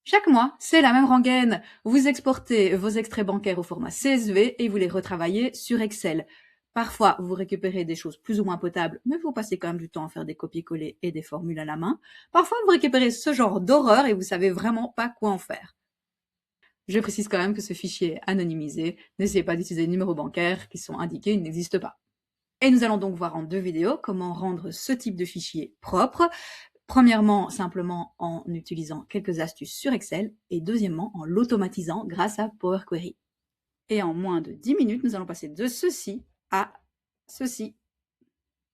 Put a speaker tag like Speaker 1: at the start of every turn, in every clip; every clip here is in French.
Speaker 1: Chaque mois, c'est la même rengaine. Vous exportez vos extraits bancaires au format CSV et vous les retravaillez sur Excel. Parfois, vous récupérez des choses plus ou moins potables, mais vous passez quand même du temps à faire des copier-coller et des formules à la main. Parfois, vous récupérez ce genre d'horreur et vous savez vraiment pas quoi en faire. Je précise quand même que ce fichier est anonymisé. N'essayez pas d'utiliser les numéros bancaires qui sont indiqués, ils n'existent pas. Et nous allons donc voir en 2 vidéos comment rendre ce type de fichier propre. Premièrement, simplement en utilisant quelques astuces sur Excel et deuxièmement, en l'automatisant grâce à Power Query. Et en moins de 10 minutes, nous allons passer de ceci à ceci.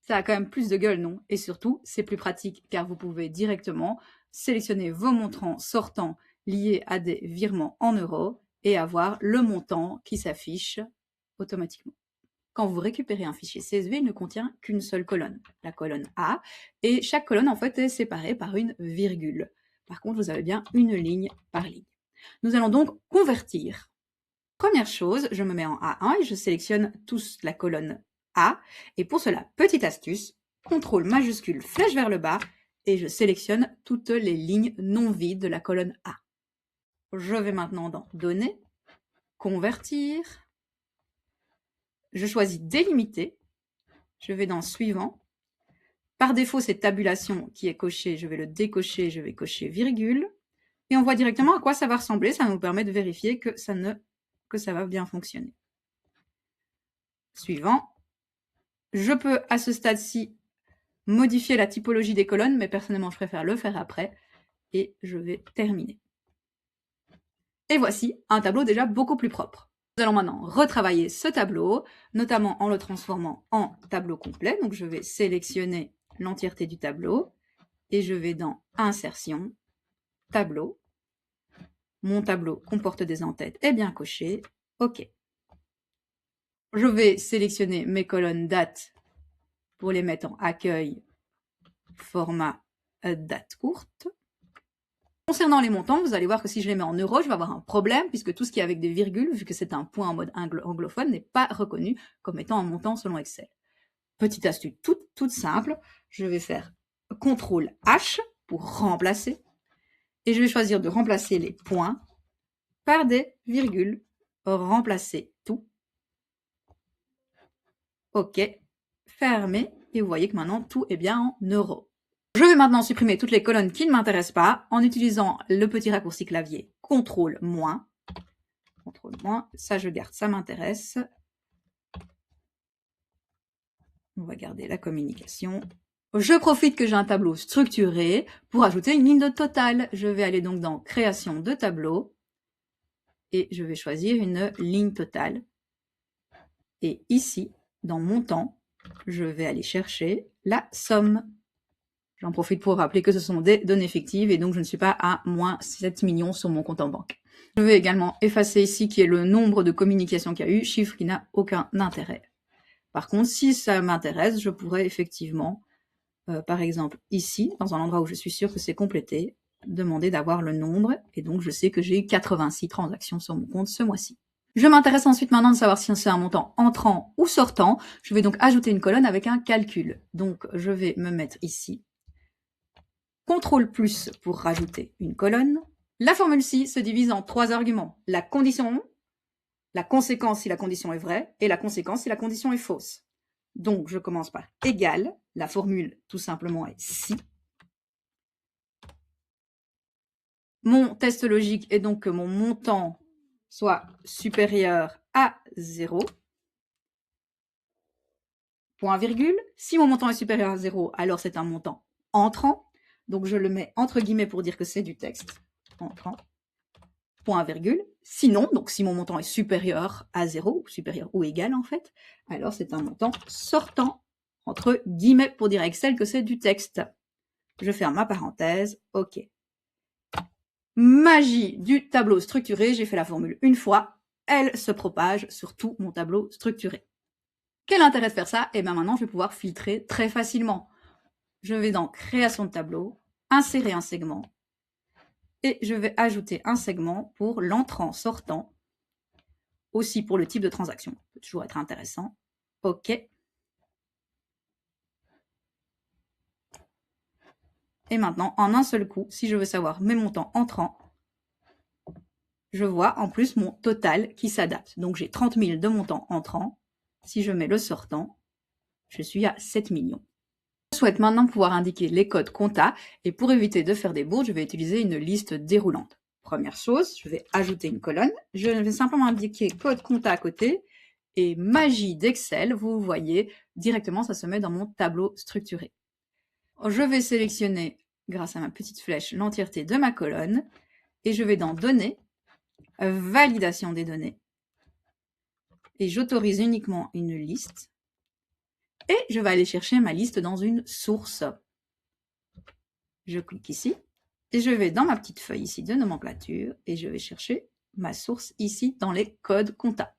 Speaker 1: Ça a quand même plus de gueule, non? Et surtout, c'est plus pratique car vous pouvez directement sélectionner vos montants sortants liés à des virements en euros et avoir le montant qui s'affiche automatiquement. Quand vous récupérez un fichier CSV, il ne contient qu'une seule colonne, la colonne A, et chaque colonne en fait est séparée par une virgule. Par contre, vous avez bien une ligne par ligne. Nous allons donc convertir. Première chose, je me mets en A1 et je sélectionne tous la colonne A. Et pour cela, petite astuce, CTRL majuscule flèche vers le bas et je sélectionne toutes les lignes non vides de la colonne A. Je vais maintenant dans Données, Convertir. Je choisis Délimiter. Je vais dans Suivant. Par défaut, c'est Tabulation qui est coché. Je vais le décocher. Je vais cocher virgule. Et on voit directement à quoi ça va ressembler. Ça nous permet de vérifier que ça va bien fonctionner. Suivant. Je peux, à ce stade-ci, modifier la typologie des colonnes, mais personnellement, je préfère le faire après. Et je vais terminer. Et voici un tableau déjà beaucoup plus propre. Nous allons maintenant retravailler ce tableau, notamment en le transformant en tableau complet. Donc, je vais sélectionner l'entièreté du tableau et je vais dans Insertion, Tableau. Mon tableau comporte des en-têtes est bien coché. OK. Je vais sélectionner mes colonnes date pour les mettre en accueil, format date courte. Concernant les montants, vous allez voir que si je les mets en euros, je vais avoir un problème puisque tout ce qui est avec des virgules, vu que c'est un point en mode anglophone, n'est pas reconnu comme étant un montant selon Excel. Petite astuce toute simple, je vais faire CTRL H pour remplacer et je vais choisir de remplacer les points par des virgules. Remplacer tout. OK. Fermer et vous voyez que maintenant tout est bien en euros. Je vais maintenant supprimer toutes les colonnes qui ne m'intéressent pas en utilisant le petit raccourci clavier CTRL-. CTRL-, ça je garde, ça m'intéresse. On va garder la communication. Je profite que j'ai un tableau structuré pour ajouter une ligne de total. Je vais aller donc dans Création de tableau et je vais choisir une ligne totale. Et ici, dans Montant, je vais aller chercher la somme. J'en profite pour rappeler que ce sont des données fictives et donc je ne suis pas à moins 7 millions sur mon compte en banque. Je vais également effacer ici qui est le nombre de communications qu'il y a eu, chiffre qui n'a aucun intérêt. Par contre, si ça m'intéresse, je pourrais effectivement, par exemple ici, dans un endroit où je suis sûre que c'est complété, demander d'avoir le nombre et donc je sais que j'ai eu 86 transactions sur mon compte ce mois-ci. Je m'intéresse ensuite maintenant de savoir si c'est un montant entrant ou sortant. Je vais donc ajouter une colonne avec un calcul. Donc je vais me mettre ici. CTRL+ pour rajouter une colonne. La formule-ci se divise en 3 arguments. La condition, la conséquence si la condition est vraie, et la conséquence si la condition est fausse. Donc, je commence par égal. La formule, tout simplement, est si. Mon test logique est donc que mon montant soit supérieur à 0. Point virgule. Si mon montant est supérieur à 0, alors c'est un montant entrant. Donc, je le mets entre guillemets pour dire que c'est du texte entrant. Point virgule. Sinon, donc si mon montant est supérieur à 0, supérieur ou égal en fait, alors c'est un montant sortant, entre guillemets pour dire à Excel que c'est du texte. Je ferme ma parenthèse, OK. Magie du tableau structuré, j'ai fait la formule une fois, elle se propage sur tout mon tableau structuré. Quel intérêt de faire ça? Et bien maintenant, je vais pouvoir filtrer très facilement. Je vais dans Création de tableau, insérer un segment, et je vais ajouter un segment pour l'entrant-sortant, aussi pour le type de transaction. Ça peut toujours être intéressant. OK. Et maintenant, en un seul coup, si je veux savoir mes montants entrants, je vois en plus mon total qui s'adapte. Donc j'ai 30 000 de montant entrant. Si je mets le sortant, je suis à 7 millions. Je souhaite maintenant pouvoir indiquer les codes compta et pour éviter de faire des bourdes, je vais utiliser une liste déroulante. Première chose, je vais ajouter une colonne. Je vais simplement indiquer code compta à côté et magie d'Excel, vous voyez, directement ça se met dans mon tableau structuré. Je vais sélectionner, grâce à ma petite flèche, l'entièreté de ma colonne et je vais dans Données, Validation des données et j'autorise uniquement une liste. Et je vais aller chercher ma liste dans une source. Je clique ici et je vais dans ma petite feuille ici de nomenclature et je vais chercher ma source ici dans les codes compta.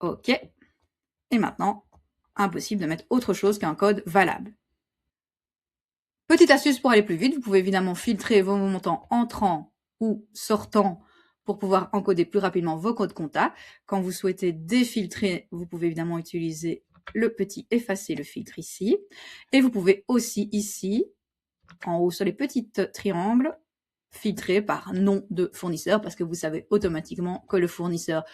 Speaker 1: OK. Et maintenant, impossible de mettre autre chose qu'un code valable. Petite astuce pour aller plus vite, vous pouvez évidemment filtrer vos montants entrants ou sortants pour pouvoir encoder plus rapidement vos codes compta. Quand vous souhaitez défiltrer, vous pouvez évidemment utiliser le petit effacer le filtre ici. Et vous pouvez aussi ici, en haut sur les petits triangles, filtrer par nom de fournisseur parce que vous savez automatiquement que le fournisseur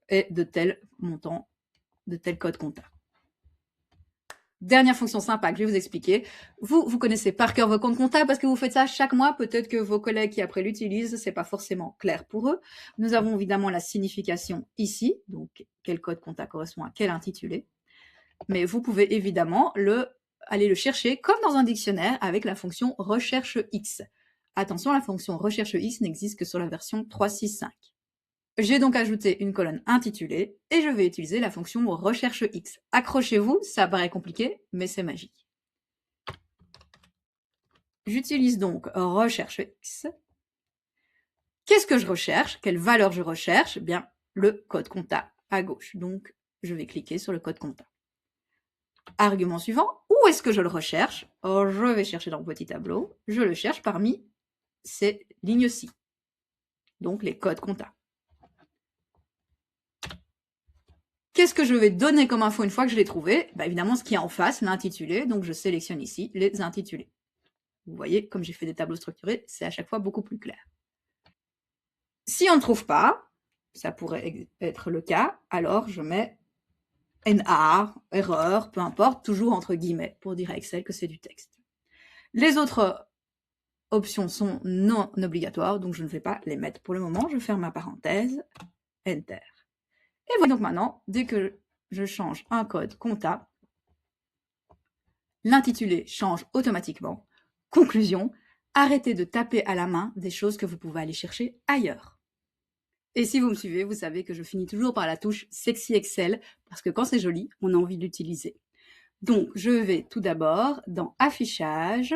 Speaker 1: est de tel montant, de tel code compta. Dernière fonction sympa que je vais vous expliquer. Vous connaissez par cœur vos comptes comptables parce que vous faites ça chaque mois. Peut-être que vos collègues qui après l'utilisent, c'est pas forcément clair pour eux. Nous avons évidemment la signification ici. Donc, quel code compta correspond à quel intitulé. Mais vous pouvez évidemment aller le chercher comme dans un dictionnaire avec la fonction recherche X. Attention, la fonction recherche X n'existe que sur la version 3.6.5. J'ai donc ajouté une colonne intitulée et je vais utiliser la fonction recherche X. Accrochez-vous, ça paraît compliqué, mais c'est magique. J'utilise donc recherche X. Qu'est-ce que je recherche? Quelle valeur je recherche? Eh bien, le code compta à gauche. Donc, je vais cliquer sur le code compta. Argument suivant, où est-ce que je le recherche? Je vais chercher dans le petit tableau. Je le cherche parmi ces lignes-ci. Donc, les codes compta. Qu'est-ce que je vais donner comme info une fois que je l'ai trouvé? Évidemment, ce qui est en face, l'intitulé. Donc, je sélectionne ici les intitulés. Vous voyez, comme j'ai fait des tableaux structurés, c'est à chaque fois beaucoup plus clair. Si on ne trouve pas, ça pourrait être le cas, alors je mets NA, erreur, peu importe, toujours entre guillemets, pour dire à Excel que c'est du texte. Les autres options sont non obligatoires, donc je ne vais pas les mettre pour le moment. Je ferme ma parenthèse, Enter. Et voilà donc maintenant, dès que je change un code compta, l'intitulé change automatiquement. Conclusion, arrêtez de taper à la main des choses que vous pouvez aller chercher ailleurs. Et si vous me suivez, vous savez que je finis toujours par la touche Sexy Excel, parce que quand c'est joli, on a envie de l'utiliser. Donc, je vais tout d'abord, dans Affichage,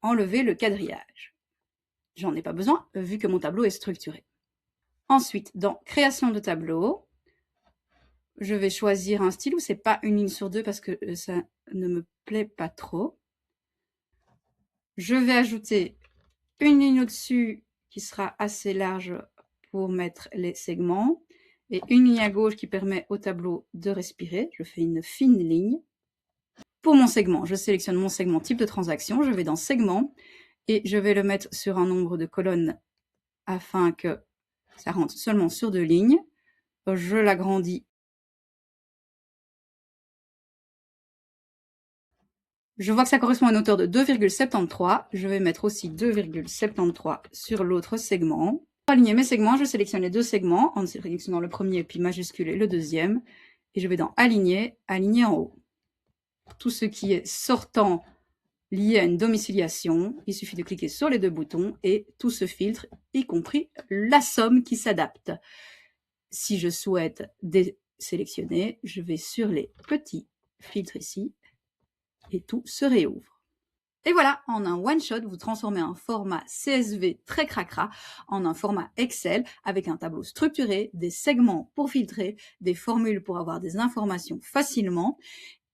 Speaker 1: enlever le quadrillage. J'en ai pas besoin, vu que mon tableau est structuré. Ensuite, dans Création de tableau, je vais choisir un style où c'est pas une ligne sur deux parce que ça ne me plaît pas trop. Je vais ajouter une ligne au-dessus qui sera assez large pour mettre les segments et une ligne à gauche qui permet au tableau de respirer. Je fais une fine ligne. Pour mon segment, je sélectionne mon segment type de transaction. Je vais dans Segment et je vais le mettre sur un nombre de colonnes afin que ça rentre seulement sur 2 lignes. Je l'agrandis. Je vois que ça correspond à une hauteur de 2,73. Je vais mettre aussi 2,73 sur l'autre segment. Pour aligner mes segments, je sélectionne les 2 segments en sélectionnant le premier puis majustuler le deuxième. Et je vais dans Aligner, Aligner en haut. Tout ce qui est sortant lié à une domiciliation, il suffit de cliquer sur les 2 boutons et tout se filtre, y compris la somme qui s'adapte. Si je souhaite désélectionner, je vais sur les petits filtres ici et tout se réouvre. Et voilà, en un one-shot, vous transformez un format CSV très cracra en un format Excel avec un tableau structuré, des segments pour filtrer, des formules pour avoir des informations facilement.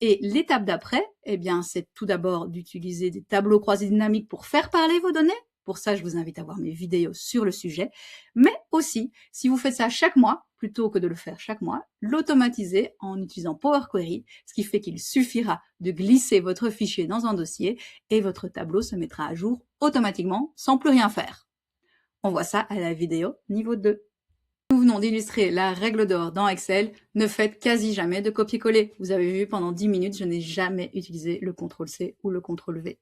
Speaker 1: Et l'étape d'après, eh bien, c'est tout d'abord d'utiliser des tableaux croisés dynamiques pour faire parler vos données. Pour ça, je vous invite à voir mes vidéos sur le sujet. Mais aussi, si vous faites ça chaque mois, plutôt que de le faire chaque mois, l'automatiser en utilisant Power Query, ce qui fait qu'il suffira de glisser votre fichier dans un dossier et votre tableau se mettra à jour automatiquement sans plus rien faire. On voit ça à la vidéo niveau 2. Nous venons d'illustrer la règle d'or dans Excel, ne faites quasi jamais de copier-coller. Vous avez vu, pendant 10 minutes, je n'ai jamais utilisé le CTRL-C ou le CTRL-V.